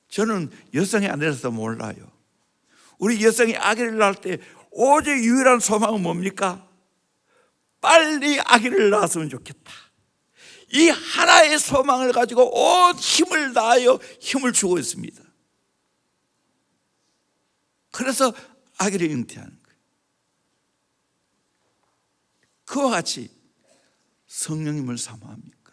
저는 여성이 아니라서 몰라요. 우리 여성이 아기를 낳을 때 오직 유일한 소망은 뭡니까? 빨리 아기를 낳았으면 좋겠다. 이 하나의 소망을 가지고 온 힘을 다하여 힘을 주고 있습니다. 그래서 아기를 잉태하는 거예요. 그와 같이 성령님을 사모합니까?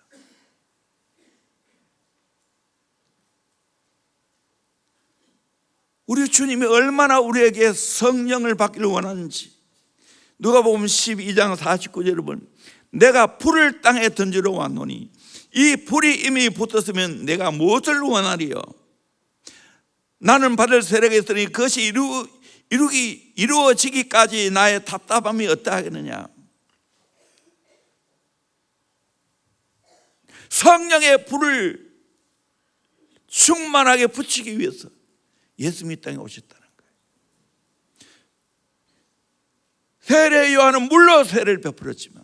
우리 주님이 얼마나 우리에게 성령을 받기를 원하는지 누가복음 12장 49절을 보면 내가 불을 땅에 던지러 왔노니 이 불이 이미 붙었으면 내가 무엇을 원하리요? 나는 받을 세력이 있으니 그것이 이루어지기까지 나의 답답함이 어떠하겠느냐? 성령의 불을 충만하게 붙이기 위해서 예수님이 땅에 오셨다는 거예요. 세례 요한은 물로 세례를 베풀었지만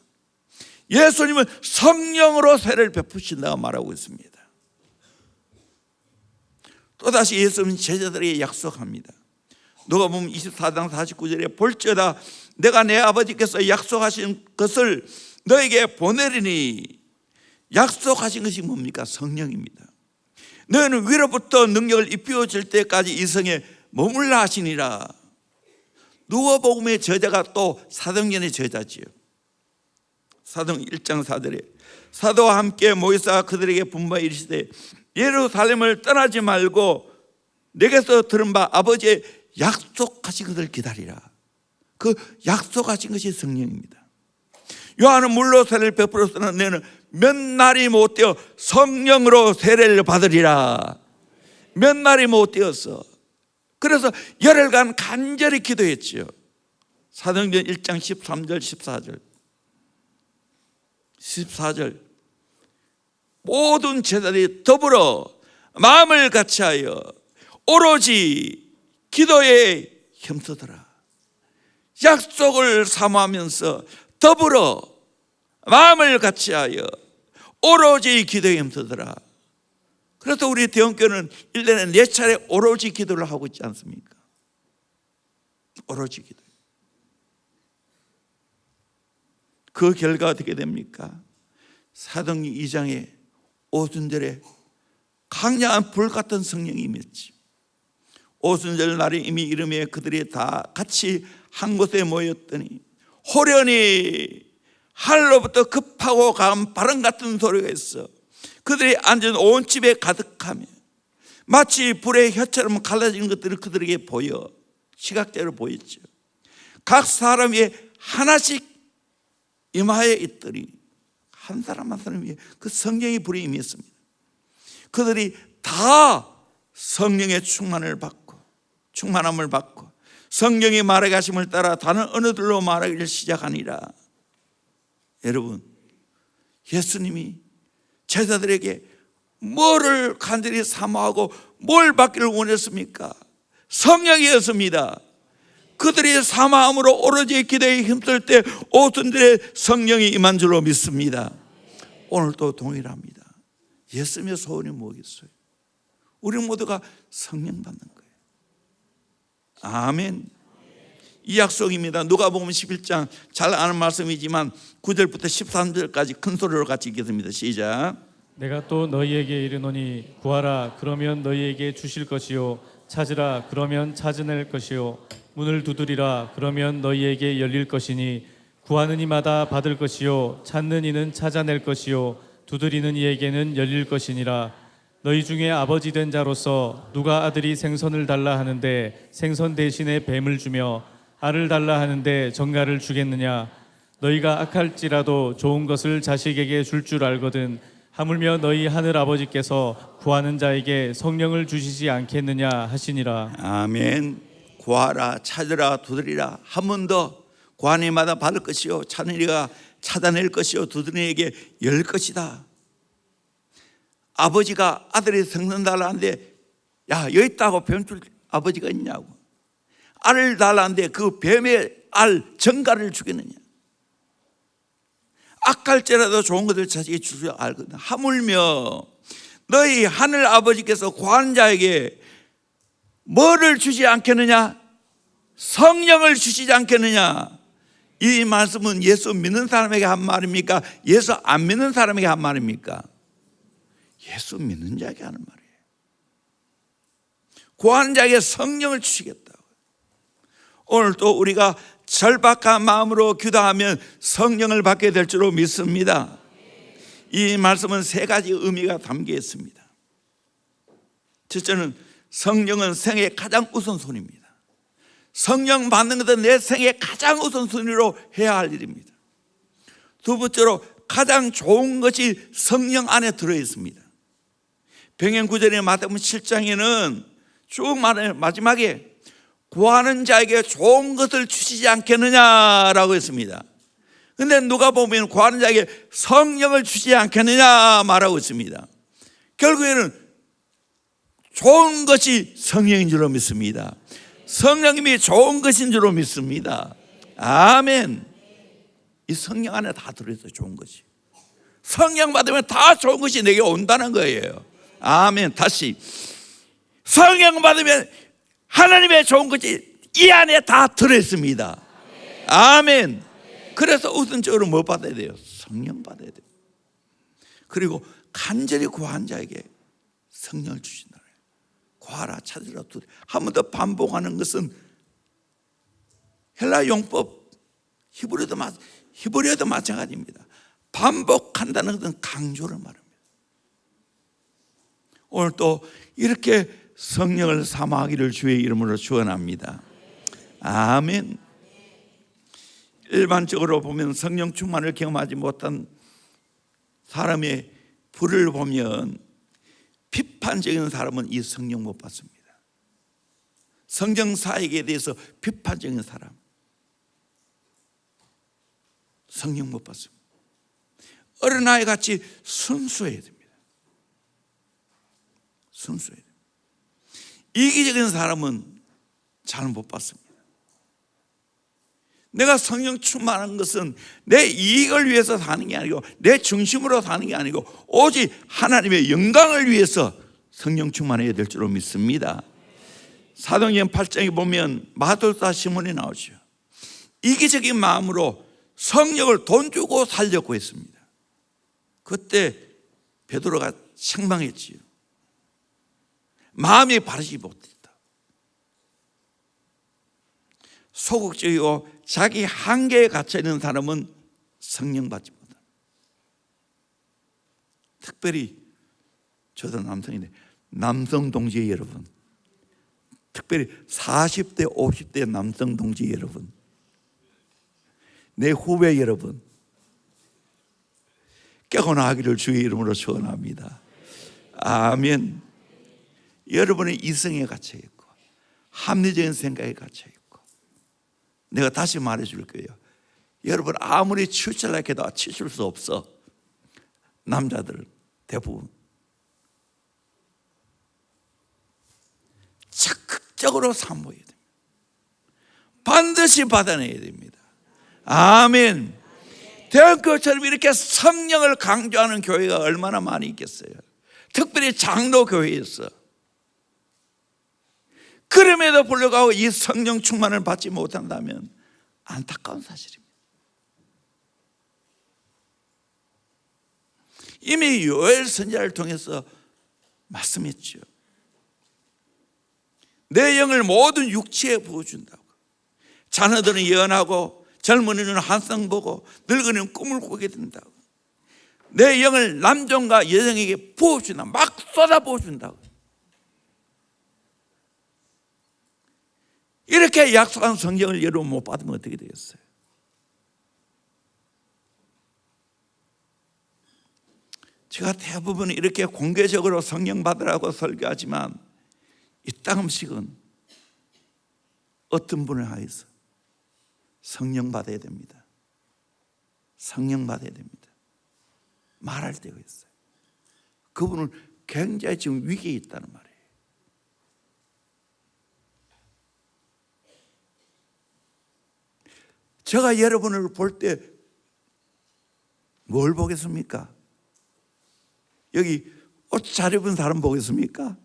예수님은 성령으로 세례를 베푸신다고 말하고 있습니다. 또다시 예수님은 제자들에게 약속합니다. 누가복음 24장 49절에 볼지어다 내가 내 아버지께서 약속하신 것을 너에게 보내리니, 약속하신 것이 뭡니까? 성령입니다. 너희는 위로부터 능력을 입혀질 때까지 이 성에 머물라 하시니라. 누가복음의 저자가 또 사도행전의 저자지요. 사도행 1장 4절에 사도와 함께 모이사 그들에게 분부하여 이르시되 예루살렘을 떠나지 말고 내게서 들은 바 아버지의 약속하신 것을 기다리라. 그 약속하신 것이 성령입니다. 요한은 물로 세례를 베풀었으나 너는 몇 날이 못 되어 성령으로 세례를 받으리라. 몇 날이 못 되었어. 그래서 열흘간 간절히 기도했지요. 사도행전 1장 13절 14절 모든 제자들이 더불어 마음을 같이하여 오로지 기도에 힘쓰더라. 약속을 사모하면서 더불어 마음을 같이하여 오로지 기도에 힘쓰더라. 그래서 우리 대원교는 1년에 4차례 오로지 기도를 하고 있지 않습니까? 오로지 기도. 그 결과 어떻게 됩니까? 사도행전 2장에 오순절에 강력한 불같은 성령이 임했지. 오순절 날에 이미 이름에 그들이 다 같이 한 곳에 모였더니 호련히 하늘로부터 급하고 강한 바람 같은 소리가 있어 그들이 앉은 온 집에 가득하며 마치 불의 혀처럼 갈라진 것들이 그들에게 보여 시각적으로 보였죠. 각 사람 위에 하나씩 이마에 있더니 한 사람 한 사람 위에 그 성령의 불이 임했습니다. 그들이 다 성령의 충만함을 받고 성령이 말하게 하심을 따라 다른 언어들로 말하기를 시작하니라. 여러분, 예수님이 제자들에게 뭐를 간절히 사모하고 뭘 받기를 원했습니까? 성령이었습니다. 그들이 사모함으로 오로지 기도에 힘쓸 때 오순절에 성령이 임한 줄로 믿습니다. 오늘도 동일합니다. 예수님의 소원이 뭐겠어요? 우리 모두가 성령 받는 거예요. 아멘. 이 약속입니다. 누가복음 11장 잘 아는 말씀이지만 9절부터 13절까지 큰 소리로 같이 읽겠습니다. 시작. 내가 또 너희에게 이르노니 구하라 그러면 너희에게 주실 것이요 찾으라 그러면 찾아낼 것이요 문을 두드리라 그러면 너희에게 열릴 것이니 구하는 이마다 받을 것이요 찾는 이는 찾아낼 것이요 두드리는 이에게는 열릴 것이니라. 너희 중에 아버지 된 자로서 누가 아들이 생선을 달라 하는데 생선 대신에 뱀을 주며 알을 달라 하는데 정갈을 주겠느냐. 너희가 악할지라도 좋은 것을 자식에게 줄 줄 알거든 하물며 너희 하늘 아버지께서 구하는 자에게 성령을 주시지 않겠느냐 하시니라. 아멘. 구하라 찾으라 두드리라 하면 더 구하는 이마다 받을 것이요 찾는 이가 찾아낼 것이요 두드리는 이에게 열 것이다. 아버지가 아들이 생선 달라는데 야 여기 있다고 뱀 줄 아버지가 있냐고. 알을 달라는데 그 뱀의 알 정갈을 주겠느냐. 악할지라도 좋은 것을 자식이 줄 줄 알거든. 하물며 너희 하늘 아버지께서 구하는 자에게 뭐를 주지 않겠느냐? 성령을 주시지 않겠느냐? 이 말씀은 예수 믿는 사람에게 한 말입니까? 예수 안 믿는 사람에게 한 말입니까? 예수 믿는 자에게 하는 말이에요. 구하는 자에게 성령을 주시겠다고. 오늘 또 우리가 절박한 마음으로 기도하면 성령을 받게 될 줄로 믿습니다. 이 말씀은 3가지 의미가 담겨 있습니다. 첫째는 성령은 생애의 가장 우선순위입니다. 성령 받는 것은 내 생애의 가장 우선순위로 해야 할 일입니다. 두 번째로 가장 좋은 것이 성령 안에 들어있습니다. 병행 9절의 마태복음 7장에는 쭉 말해요. 마지막에 구하는 자에게 좋은 것을 주시지 않겠느냐라고 했습니다. 그런데 누가 보면 구하는 자에게 성령을 주시지 않겠느냐 말하고 있습니다. 결국에는 좋은 것이 성령인 줄로 믿습니다. 성령님이 좋은 것인 줄로 믿습니다. 아멘. 이 성령 안에 다 들어있어요. 좋은 것이. 성령 받으면 다 좋은 것이 내게 온다는 거예요. 아멘. 다시 성령 받으면 하나님의 좋은 것이 이 안에 다 들어있습니다. 아멘. 그래서 우선적으로 뭐 받아야 돼요? 성령 받아야 돼요. 그리고 간절히 구한 자에게 성령을 주신다. 구하라 찾으라 한 번 더 반복하는 것은 헬라 용법 히브리어도 마찬가지입니다. 반복한다는 것은 강조를 말합니다. 오늘 또 이렇게 성령을 사모하기를 주의 이름으로 축원합니다. 아멘. 일반적으로 보면 성령 충만을 경험하지 못한 사람의 불을 보면 비판적인 사람은 이 성령 못 받습니다. 성령 사역에 대해서 비판적인 사람 성령 못 받습니다. 어린아이 같이 순수해야 됩니다. 순수해야 됩니다. 이기적인 사람은 잘 못 받습니다. 내가 성령 충만한 것은 내 이익을 위해서 사는 게 아니고 내 중심으로 사는 게 아니고 오직 하나님의 영광을 위해서 성령 충만해야 될 줄로 믿습니다. 사도행전 8장에 보면 마돌사 시몬이 나오죠. 이기적인 마음으로 성령을 돈 주고 살려고 했습니다. 그때 베드로가 책망했지요. 마음이 바르지 못했다. 소극적이고 자기 한계에 갇혀 있는 사람은 성령 받지 못한다. 특별히 저도 남성인데 남성 동지 여러분, 특별히 40대 50대 남성 동지 여러분, 내 후배 여러분, 깨어나기를 주의 이름으로 축원합니다. 아멘. 여러분의 이성에 갇혀 있고 합리적인 생각에 갇혀 있고, 내가 다시 말해줄 거예요. 여러분 아무리 치우치려 해도 치울 수 없어. 남자들 대부분 적극적으로 사모해야 됩니다. 반드시 받아내야 됩니다. 아멘. 대학교처럼 이렇게 성령을 강조하는 교회가 얼마나 많이 있겠어요. 특별히 장로교회에서. 그럼에도 불구하고 이 성령 충만을 받지 못한다면 안타까운 사실입니다. 이미 요엘 선지자를 통해서 말씀했죠. 내 영을 모든 육체에 부어준다고. 자녀들은 예언하고 젊은이는 환상 보고 늙은이는 꿈을 꾸게 된다고. 내 영을 남종과 여성에게 부어준다. 막 쏟아 부어준다고. 이렇게 약속한 성경을 여러분 못 받으면 어떻게 되겠어요? 제가 대부분 이렇게 공개적으로 성령 받으라고 설교하지만 이따금씩은 어떤 분을 하여서 성령 받아야 됩니다. 성령 받아야 됩니다. 말할 때가 있어요. 그분은 굉장히 지금 위기에 있다는 말이에요. 제가 여러분을 볼 때 뭘 보겠습니까? 여기 옷 잘 입은 사람 보겠습니까?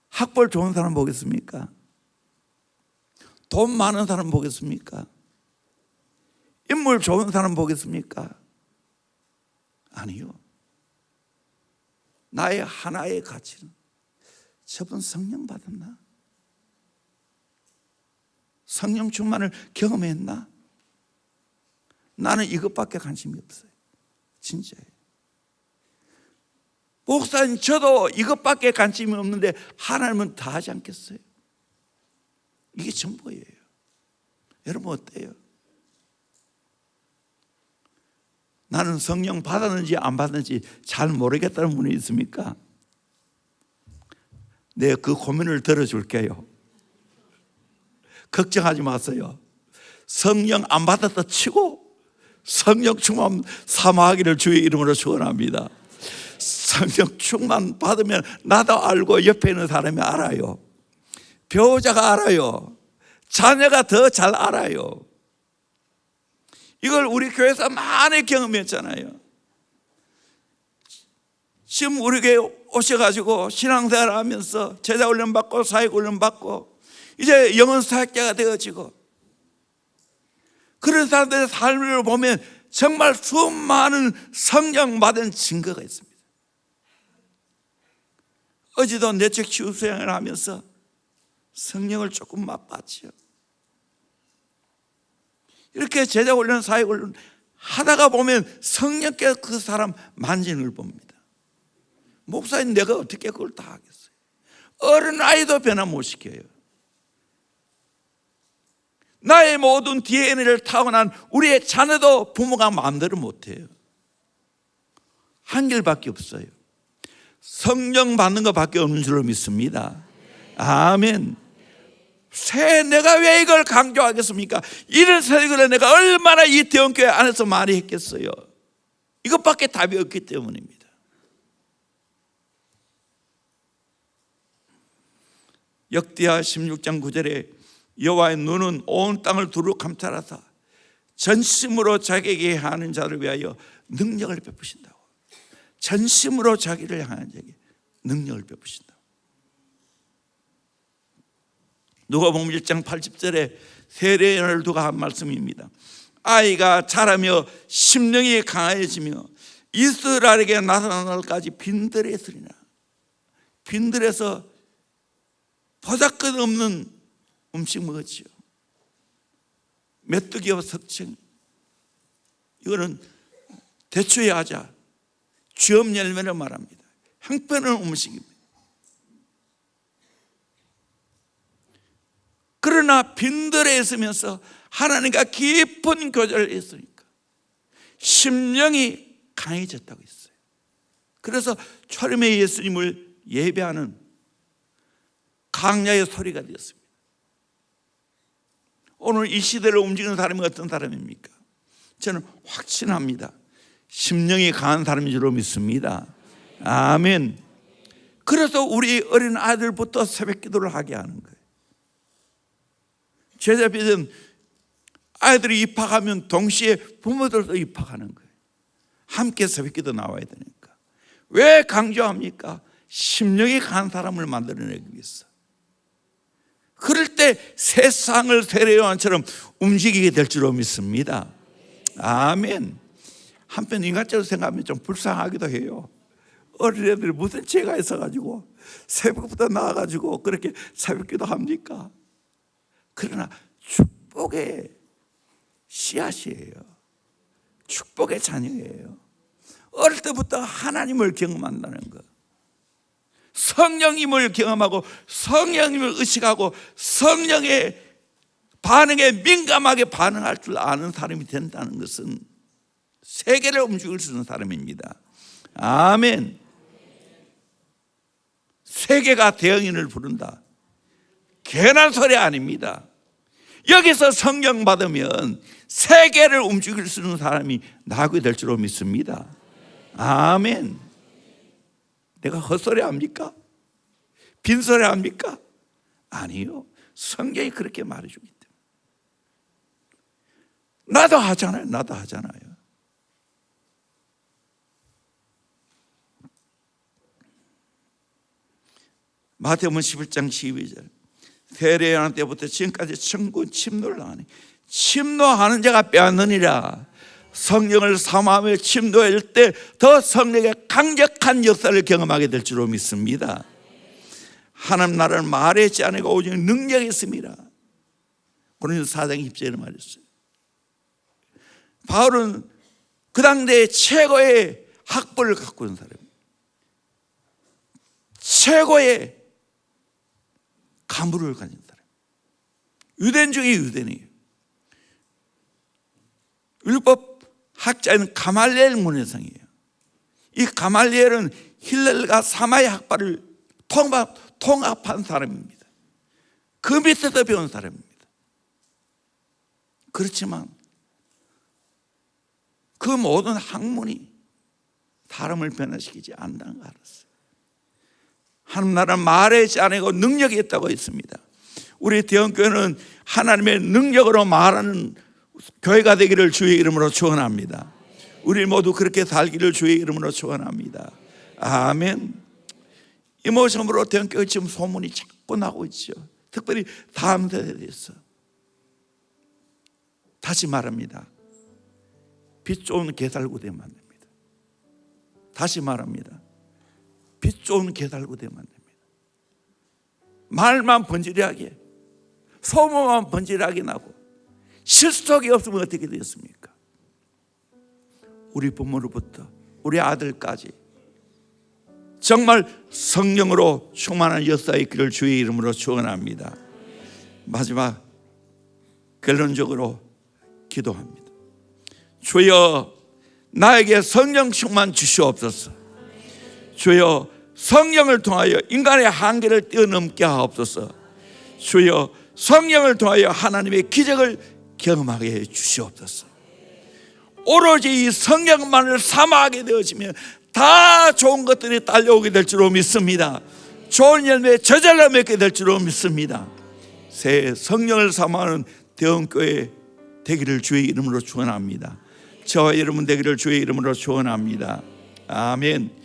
학벌 좋은 사람 보겠습니까? 돈 많은 사람 보겠습니까? 인물 좋은 사람 보겠습니까? 아니요. 나의 하나의 가치는 저분 성령 받았나? 성령 충만을 경험했나? 나는 이것밖에 관심이 없어요. 진짜예요. 목사님 저도 이것밖에 관심이 없는데 하나님은 다 하지 않겠어요? 이게 전부예요. 여러분 어때요? 나는 성령 받았는지 안 받았는지 잘 모르겠다는 분이 있습니까? 내가 그 고민을 들어줄게요. 걱정하지 마세요. 성령 안 받았다 치고 성령 충만 사모하기를 주의 이름으로 축원합니다. 성령 충만 받으면 나도 알고 옆에 있는 사람이 알아요. 배우자가 알아요. 자녀가 더 잘 알아요. 이걸 우리 교회에서 많이 경험했잖아요. 지금 우리 교회 오셔가지고 신앙생활 하면서 제자 훈련 받고 사역 훈련 받고 이제 영혼 사역자가 되어지고 그런 사람들의 삶을 보면 정말 수많은 성령 받은 증거가 있습니다. 어제도 내적 치유 수양을 하면서 성령을 조금 맛봤죠. 이렇게 제자 훈련, 사역 훈련 하다가 보면 성령께서 그 사람 만지는 걸 봅니다. 목사님 내가 어떻게 그걸 다 하겠어요? 어른 아이도 변화 못 시켜요. 나의 모든 DNA를 타고난 우리의 자녀도 부모가 마음대로 못해요. 한 길밖에 없어요. 성령 받는 것밖에 없는 줄로 믿습니다. 아멘. 내가 왜 이걸 강조하겠습니까? 이런 설교를 내가 얼마나 이 대원교회 안에서 많이 했겠어요. 이것밖에 답이 없기 때문입니다. 역대하 16장 9절에 여호와의 눈은 온 땅을 두루 감찰하사 전심으로 자기에게 향하는 자를 위하여 능력을 베푸신다고. 전심으로 자기를 향하는 자에게 능력을 베푸신다. 누가복음 1장 80절에 세례요한을 두고 한 말씀입니다. 아이가 자라며 심령이 강해지며 이스라엘에게 나타난 날까지 빈들에 있으리라. 빈들에서 보잘것없는 음식 먹었지요. 메뚜기와 석청, 이거는 대추의 아자, 쥐엄 열매를 말합니다. 형편없는 음식입니다. 그러나 빈들에 있으면서 하나님과 깊은 교제를 했으니까 심령이 강해졌다고 했어요. 그래서 초림의 예수님을 예배하는 강야의 소리가 되었습니다. 오늘 이 시대를 움직이는 사람이 어떤 사람입니까? 저는 확신합니다. 심령이 강한 사람인 줄로 믿습니다. 아멘. 그래서 우리 어린 아들부터 새벽 기도를 하게 하는 거예요. 제자비는 아이들이 입학하면 동시에 부모들도 입학하는 거예요. 함께 새벽 기도 나와야 되니까. 왜 강조합니까? 심령이 강한 사람을 만들어내기 위해서. 그럴 때 세상을 세례요한처럼 움직이게 될 줄로 믿습니다. 아멘. 한편 인간적으로 생각하면 좀 불쌍하기도 해요. 어린애들이 무슨 죄가 있어가지고 새벽부터 나와가지고 그렇게 새벽기도 합니까? 그러나 축복의 씨앗이에요. 축복의 자녀예요. 어릴 때부터 하나님을 경험한다는 것, 성령님을 경험하고 성령님을 의식하고 성령의 반응에 민감하게 반응할 줄 아는 사람이 된다는 것은 세계를 움직일 수 있는 사람입니다. 아멘. 세계가 대응인을 부른다. 괜한 소리 아닙니다. 여기서 성령 받으면 세계를 움직일 수 있는 사람이 나게 될 줄로 믿습니다. 아멘. 내가 헛소리 합니까? 빈소리 합니까? 아니요. 성경이 그렇게 말해주기 때문에. 나도 하잖아요. 마태복음 11장 12절. 세례요한 때부터 지금까지 천군 침노를 당하니 침노하는 자가 빼앗느니라. 성령을 사모하며 침노할 때 더 성령의 강력한 역사를 경험하게 될 줄로 믿습니다. 하나님 나라를 말했지 않고 오직 능력이 있습니다. 고린도서 4장 10절에 말했어요. 바울은 그 당대의 최고의 학벌을 갖고 있는 사람입니다. 최고의 가물을 가진 사람. 유대인 중에 유대인이에요. 율법 학자인 가말리엘 문해성이에요. 이 가말리엘은 힐렐과 사마의 학파를 통합한 사람입니다. 그 밑에서 배운 사람입니다. 그렇지만 그 모든 학문이 사람을 변화시키지 않는다는 걸 알았어요. 하나님 나라는 말하지 않고 능력이 있다고 했습니다. 우리 대원교회는 하나님의 능력으로 말하는 교회가 되기를 주의 이름으로 축원합니다. 우리 모두 그렇게 살기를 주의 이름으로 축원합니다. 아멘. 이 모습으로 대원교회 지금 소문이 자꾸 나고 있죠. 특별히 다음 세대에 대해서. 다시 말합니다. 빛 좋은 개살구 되면 안 됩니다. 다시 말합니다. 빛 좋은 개살구 되면 안 됩니다. 말만 번지르하게, 소문만 번지르하게 나고 실속이 없으면 어떻게 되겠습니까? 우리 부모로부터 우리 아들까지 정말 성령으로 충만한 역사의 길을 주의 이름으로 축원합니다. 마지막 결론적으로 기도합니다. 주여, 나에게 성령 충만 주시옵소서. 주여, 성령을 통하여 인간의 한계를 뛰어넘게 하옵소서. 주여, 성령을 통하여 하나님의 기적을 경험하게 해 주시옵소서. 오로지 이 성령만을 사모하게 되어지면 다 좋은 것들이 딸려오게 될 줄로 믿습니다. 좋은 열매 저절로 맺게 될 줄로 믿습니다. 새 성령을 사모하는 대원교회 되기를 주의 이름으로 축원합니다. 저와 여러분 되기를 주의 이름으로 축원합니다. 아멘.